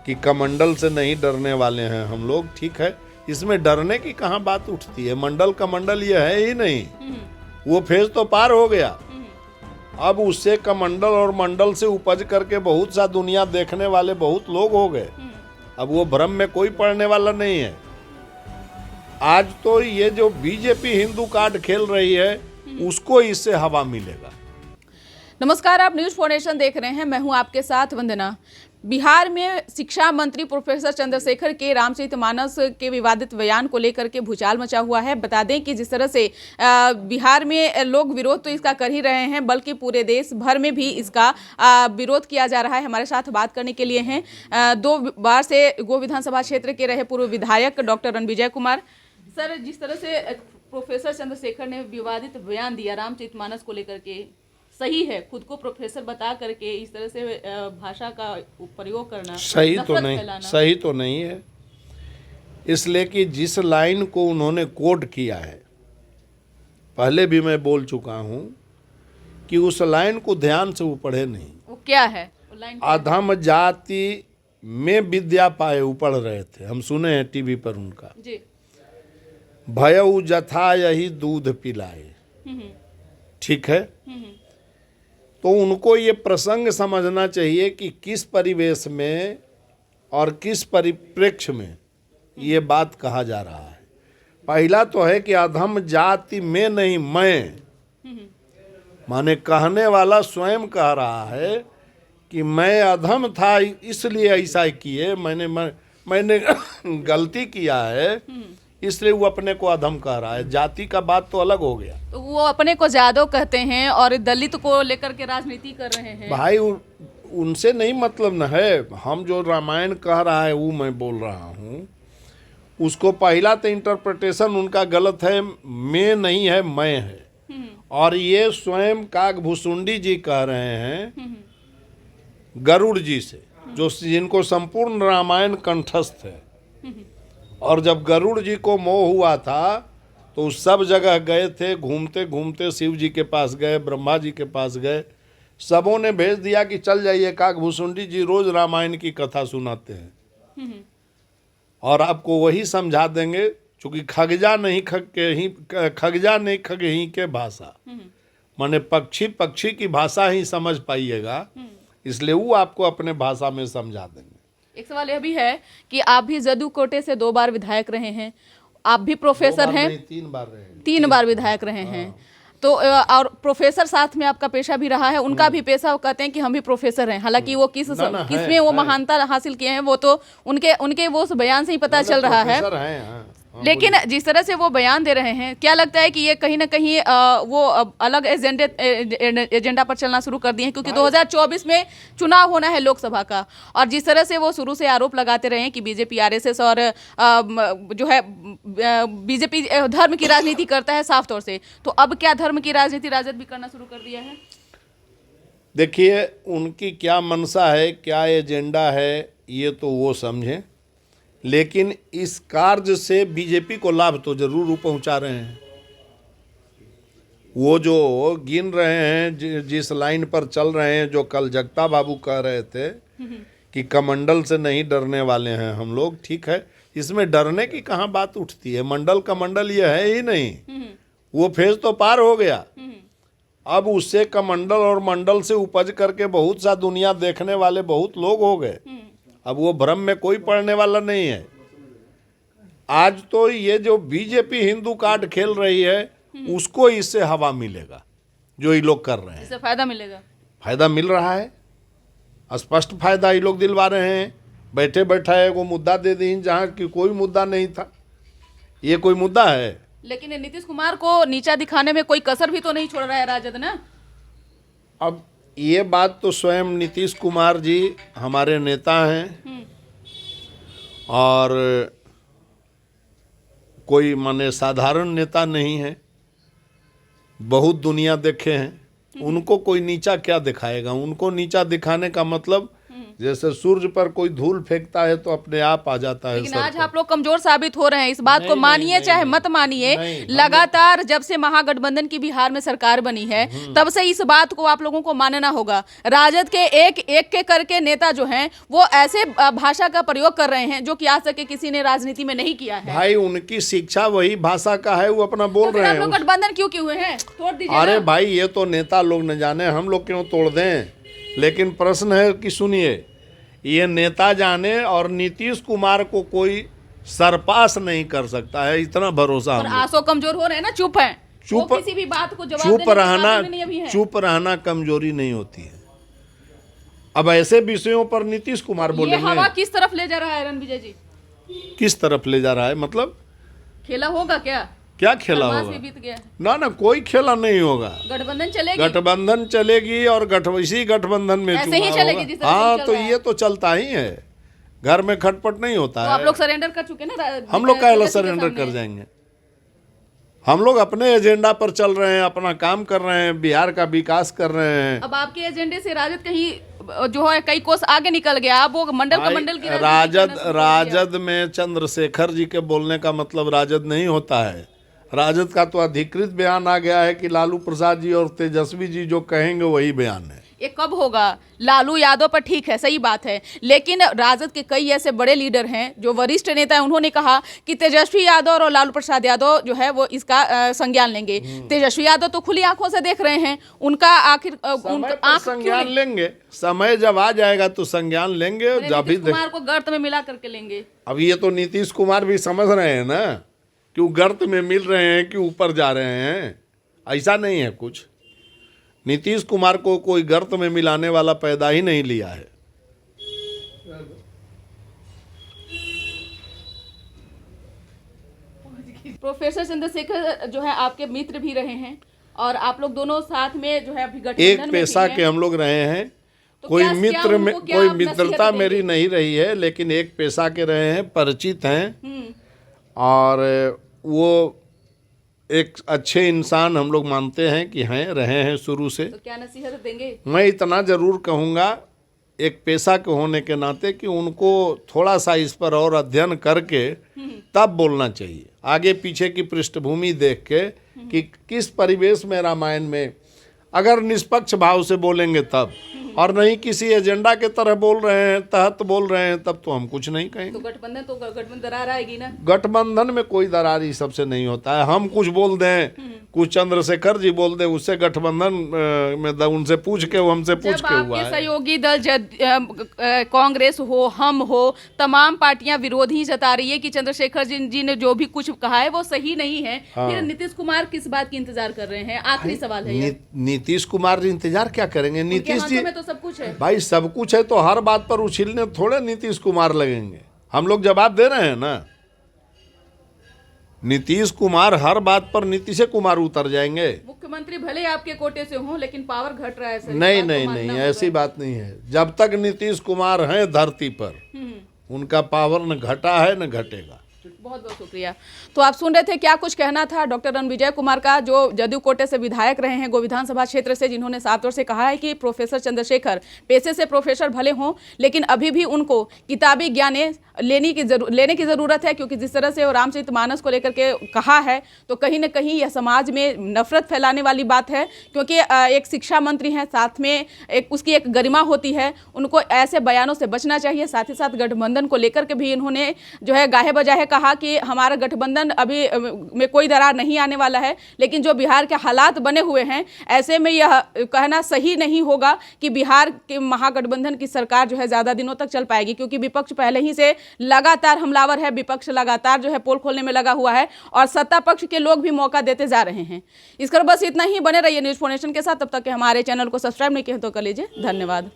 कि कमंडल से नहीं डरने वाले हैं हम लोग, ठीक है। इसमें डरने की कहाँ बात उठती है? मंडल कमंडल ये है ही नहीं, वो फेज तो पार हो गया। अब उससे कमंडल और मंडल से उपज करके बहुत सा दुनिया देखने वाले बहुत लोग हो गए। अब वो भ्रम में कोई पड़ने वाला नहीं है। आज तो ये जो बीजेपी हिंदू कार्ड खेल रही है उसको इससे हवा मिलेगा। नमस्कार, आप न्यूज फाउंडेशन देख रहे हैं, मैं हूं आपके साथ वंदना। बिहार में शिक्षा मंत्री प्रोफेसर चंद्रशेखर के रामचरितमानस के विवादित बयान को लेकर के भूचाल मचा हुआ है। बता दें कि जिस तरह से बिहार में लोग विरोध तो इसका कर ही रहे हैं, बल्कि पूरे देश भर में भी इसका विरोध किया जा रहा है। हमारे साथ बात करने के लिए हैं 2 बार से गो विधानसभा क्षेत्र के रहे पूर्व विधायक डॉक्टर रणविजय कुमार। सर, जिस तरह से प्रोफेसर चंद्रशेखर ने विवादित बयान दिया रामचरितमानस को लेकर के, सही है खुद को प्रोफेसर बता करके इस तरह से भाषा का प्रयोग करना सही तो नहीं है। इसलिए कि जिस लाइन को उन्होंने कोट किया है, पहले भी मैं बोल चुका हूं कि उस लाइन को ध्यान से वो पढ़े नहीं। वो क्या है? वो लाइन अधम जाति में विद्या पाए वो पढ़ रहे थे, हम सुने हैं टीवी पर उनका जी। भयउ जथा यही दूध पिलाए, ठीक है। तो उनको ये प्रसंग समझना चाहिए कि किस परिवेश में और किस परिप्रेक्ष्य में ये बात कहा जा रहा है। पहला तो है कि अधम जाति में नहीं, मैं, माने कहने वाला स्वयं कह रहा है कि मैं अधम था इसलिए ऐसा किए, मैंने गलती किया है इसलिए वो अपने को अधम कह रहा है। जाति का बात तो अलग हो गया। तो वो अपने को जादव कहते हैं और दलित को लेकर के राजनीति कर रहे हैं। भाई उनसे नहीं मतलब न है। हम जो रामायण कह रहा है वो मैं बोल रहा हूँ, उसको पहला तो इंटरप्रिटेशन उनका गलत है, मैं नहीं है मैं है। और ये स्वयं काकभूषुंडी जी कह रहे हैं गरुड़ जी से, जो जिनको संपूर्ण रामायण कंठस्थ है। और जब गरुड़ जी को मोह हुआ था तो सब जगह गए थे, घूमते घूमते शिव जी के पास गए, ब्रह्मा जी के पास गए, सबों ने भेज दिया कि चल जाइए, काकभूषुंडी जी रोज रामायण की कथा सुनाते हैं और आपको वही समझा देंगे। चूंकि खगजा नहीं खग ही के भाषा, माने पक्षी पक्षी की भाषा ही समझ पाइएगा, इसलिए वो आपको अपने भाषा में समझा देंगे। एक सवाल यह भी है कि आप भी जदू कोटे से 2 बार विधायक रहे हैं, आप भी प्रोफेसर हैं, 3 बार विधायक रहे हैं। तो और प्रोफेसर साथ में आपका पेशा भी रहा है, उनका भी पेशा, वो कहते हैं कि हम भी प्रोफेसर हैं। हालांकि वो किसमें वो महानता हासिल किए हैं वो तो उनके वो बयान से ही पता चल रहा है। लेकिन जिस तरह से वो बयान दे रहे हैं, क्या लगता है कि ये कहीं ना कहीं वो अलग एजेंडा पर चलना शुरू कर दिए हैं? क्योंकि 2024 में चुनाव होना है लोकसभा का, और जिस तरह से वो शुरू से आरोप लगाते रहे हैं कि बीजेपी आरएसएस और जो है बीजेपी धर्म की राजनीति करता है साफ तौर से, तो अब क्या धर्म की राजनीति राजद भी करना शुरू कर दिया है? देखिए, उनकी क्या मंशा है, क्या एजेंडा है, ये तो वो समझें, लेकिन इस कार्य से बीजेपी को लाभ तो जरूर पहुंचा रहे हैं। वो जो गिन रहे हैं, जिस लाइन पर चल रहे हैं, जो कल जगता बाबू कह रहे थे कि कमंडल से नहीं डरने वाले हैं हम लोग, ठीक है। इसमें डरने की कहाँ बात उठती है? मंडल कमंडल ये है ही नहीं, वो फेज तो पार हो गया। अब उससे कमंडल और मंडल से उपज करके बहुत सा दुनिया देखने वाले बहुत लोग हो गए। अब वो भ्रम में कोई पड़ने वाला नहीं है। आज तो ये जो बीजेपी हिंदू कार्ड खेल रही है उसको इससे हवा मिलेगा, जो ये लोग कर रहे हैं। इससे फायदा मिलेगा, फायदा मिल रहा है, स्पष्ट फायदा ये लोग दिलवा रहे हैं। बैठे बैठा वो मुद्दा दे दी जहाँ की कोई मुद्दा नहीं था, ये कोई मुद्दा है? लेकिन नीतीश कुमार को नीचा दिखाने में कोई कसर भी तो नहीं छोड़ रहा है राजद ना। अब ये बात तो स्वयं नीतीश कुमार जी हमारे नेता हैं और कोई माने साधारण नेता नहीं है, बहुत दुनिया देखे हैं। उनको कोई नीचा क्या दिखाएगा? उनको नीचा दिखाने का मतलब जैसे सूर्य पर कोई धूल फेंकता है तो अपने आप आ जाता है लेकिन सर आज पर। आप लोग कमजोर साबित हो रहे हैं, इस बात को नहीं, मानिए नहीं, चाहे नहीं, मत मानिए। नहीं, लगातार जब से महागठबंधन की बिहार में सरकार बनी है तब से इस बात को आप लोगों को मानना होगा। राजद के एक एक के करके नेता जो हैं वो ऐसे भाषा का प्रयोग कर रहे हैं जो कि आज तक के किसी ने राजनीति में नहीं किया है। भाई उनकी शिक्षा वही भाषा का है, वो अपना बोल तो फिर रहे आप हैं। लोग गठबंधन क्यों हुए हैं? तोड़ दीजिए अरे ना। भाई ये तो नेता लोग न जाने, हम लोग क्यों तोड़ दें। लेकिन प्रश्न है कि सुनिए, ये नेता जाने और नीतीश कुमार को कोई सरपास नहीं कर सकता है, इतना भरोसा और हम आंसू कमजोर हो रहे हैं ना, चुप हैं। चुप- वो किसी भी बात को जवाब चुप देने के रहना काबिल भी नहीं अभी हैं। चुप रहना कमजोरी नहीं होती है। अब ऐसे विषयों पर नीतीश कुमार ये बोलेंगे, हवा किस तरफ ले जा रहा है रणविजय जी? किस तरफ ले जा रहा है मतलब खेला होगा क्या? क्या खेला मास होगा? भी बीत गया है। ना कोई खेला नहीं होगा। गठबंधन चलेगी। गठबंधन चलेगी और इसी गठबंधन में ऐसे ही चुनाव चलेगी होगा। जिस तरह से हाँ चल तो रहा है। ये तो चलता ही है, घर में खटपट नहीं होता तो है। आप लोग सरेंडर कर चुके ना। हम लोग काहे ला तेजस्वी के सरेंडर सामने। कर जाएंगे? हम लोग अपने एजेंडा पर चल रहे हैं, अपना काम कर रहे हैं, बिहार का विकास कर रहे हैं। अब आपके एजेंडे से राजद कहीं जो है कई कोस आगे निकल गया। आप वो मंडल का भाई, मंडल की राजनीति करना शुरू कर दिया। राजद में चंद्रशेखर जी के बोलने का मतलब राजद नहीं होता है। राजद का तो अधिकृत बयान आ गया है कि लालू प्रसाद जी और तेजस्वी जी जो कहेंगे वही बयान है। ये कब होगा? लालू यादव पर ठीक है, सही बात है, लेकिन राजद के कई ऐसे बड़े लीडर हैं जो वरिष्ठ नेता हैं, उन्होंने कहा कि तेजस्वी यादव और लालू प्रसाद यादव जो है वो इसका संज्ञान लेंगे। तेजस्वी यादव तो खुली आंखों से देख रहे हैं, उनका आखिर समय पर आंख संज्ञान लेंगे, समय जब आ जाएगा तो संज्ञान लेंगे। जब भी नीतीश कुमार को गर्त में मिला करके लेंगे। अब ये तो नीतीश कुमार भी समझ रहे हैं ना कि वो गर्त में मिल रहे हैं कि ऊपर जा रहे हैं। ऐसा नहीं है कुछ, नीतीश कुमार को कोई गर्त में मिलाने वाला पैदा ही नहीं लिया है। प्रोफेसर चंद्रशेखर जो है आपके मित्र भी रहे हैं और आप लोग दोनों साथ में जो है अभी एक गठबंधन में पेशा भी के हैं। हम लोग रहे हैं, तो कोई क्या मित्र में उनको क्या कोई आप मित्रता नसीहत मेरी देंगे? नहीं रही है, लेकिन एक पेशा के रहे हैं, परिचित हैं और वो एक अच्छे इंसान हम लोग मानते हैं कि हैं, रहे हैं शुरू से। तो क्या नसीहत देंगे? मैं इतना जरूर कहूँगा एक पेशा के होने के नाते कि उनको थोड़ा सा इस पर और अध्ययन करके तब बोलना चाहिए, आगे पीछे की पृष्ठभूमि देख के कि किस परिवेश में रामायण में अगर निष्पक्ष भाव से बोलेंगे तब, और नहीं किसी एजेंडा के तरह बोल रहे हैं, तहत बोल रहे हैं, तब तो हम कुछ नहीं कहेंगे। तो गठबंधन दरार आएगी ना। गठबंधन में कोई दरार इस सबसे नहीं होता है। हम कुछ बोल दें, कुछ चंद्रशेखर जी बोल दें, उससे गठबंधन में उनसे पूछ के, वो हमसे पूछ जब के हुआ आपके है। सहयोगी दल कांग्रेस हो, हम हो, तमाम पार्टियां विरोध ही जता रही है कि चंद्रशेखर जी ने जो भी कुछ कहा है वो सही नहीं है। फिर नीतीश कुमार किस बात की इंतजार कर रहे हैं? आखिरी सवाल है ये। नीतीश कुमार जी इंतजार क्या करेंगे? उनके नीतीश हाथों जी में तो सब कुछ है। भाई सब कुछ है तो हर बात पर उछिलने थोड़े नीतीश कुमार लगेंगे। हम लोग जवाब दे रहे हैं ना, नीतीश कुमार हर बात पर नीतीश कुमार उतर जाएंगे। मुख्यमंत्री भले आपके कोटे से हों लेकिन पावर घट रहा है सर। नहीं नहीं नहीं, ऐसी बात नहीं है। जब तक नीतीश कुमार हैं धरती पर, उनका पावर न घटा है न घटेगा। बहुत बहुत शुक्रिया। तो आप सुन रहे थे क्या कुछ कहना था डॉक्टर रणविजय कुमार का, जो जदयू कोटे से विधायक रहे हैं गो विधानसभा क्षेत्र से, जिन्होंने साफ तौर से कहा है कि प्रोफेसर चंद्रशेखर पेशे से प्रोफेसर भले हों लेकिन अभी भी उनको किताबी ज्ञान लेने की ज़रूरत है, क्योंकि जिस तरह से वो रामचरितमानस को लेकर के कहा है तो कहीं ना कहीं यह समाज में नफरत फैलाने वाली बात है। क्योंकि एक शिक्षा मंत्री हैं, साथ में उसकी एक गरिमा होती है, उनको ऐसे बयानों से बचना चाहिए। साथ ही साथ गठबंधन को लेकर के भी इन्होंने जो है गाहे बजाहे कहा कि हमारा गठबंधन अभी में कोई दरार नहीं आने वाला है, लेकिन जो बिहार के हालात बने हुए हैं ऐसे में यह कहना सही नहीं होगा कि बिहार के महागठबंधन की सरकार जो है ज़्यादा दिनों तक चल पाएगी, क्योंकि विपक्ष पहले ही से लगातार हमलावर है, विपक्ष लगातार जो है पोल खोलने में लगा हुआ है और सत्ता पक्ष के लोग भी मौका देते जा रहे हैं। इसकर बस इतना ही, बने रहिए न्यूज़4नेशन के साथ। तब तक के हमारे चैनल को सब्सक्राइब नहीं किया तो कर लीजिए। धन्यवाद।